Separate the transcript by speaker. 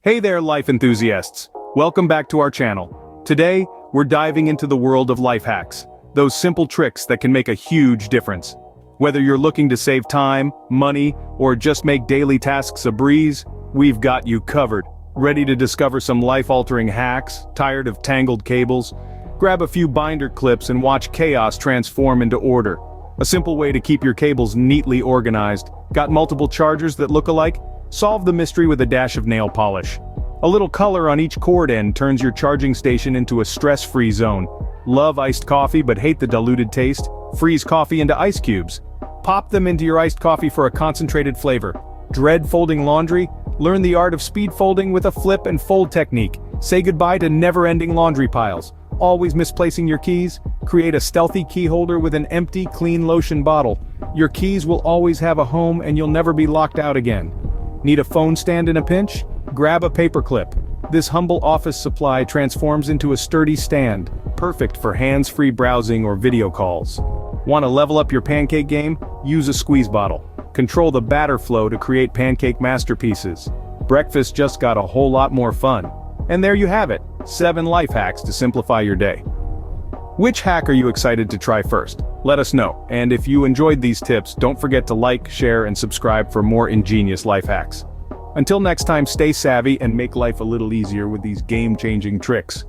Speaker 1: Hey there, life enthusiasts! Welcome back to our channel. Today, we're diving into the world of life hacks, those simple tricks that can make a huge difference. Whether you're looking to save time, money, or just make daily tasks a breeze, we've got you covered. Ready to discover some life-altering hacks? Tired of tangled cables? Grab a few binder clips and watch chaos transform into order. A simple way to keep your cables neatly organized. Got multiple chargers that look alike? Solve the mystery with a dash of nail polish. A little color on each cord end turns your charging station into a stress-free zone. Love iced coffee but hate the diluted taste? Freeze coffee into ice cubes. Pop them into your iced coffee for a concentrated flavor. Dread folding laundry? Learn the art of speed folding with a flip and fold technique. Say goodbye to never-ending laundry piles. Always misplacing your keys? Create a stealthy key holder with an empty, clean lotion bottle. Your keys will always have a home and you'll never be locked out again. Need a phone stand in a pinch? Grab a paperclip. This humble office supply transforms into a sturdy stand, perfect for hands-free browsing or video calls. Want to level up your pancake game? Use a squeeze bottle. Control the batter flow to create pancake masterpieces. Breakfast just got a whole lot more fun. And there you have it, 7 life hacks to simplify your day. Which hack are you excited to try first? Let us know, and if you enjoyed these tips, don't forget to like, share, and subscribe for more ingenious life hacks. Until next time, stay savvy and make life a little easier with these game-changing tricks.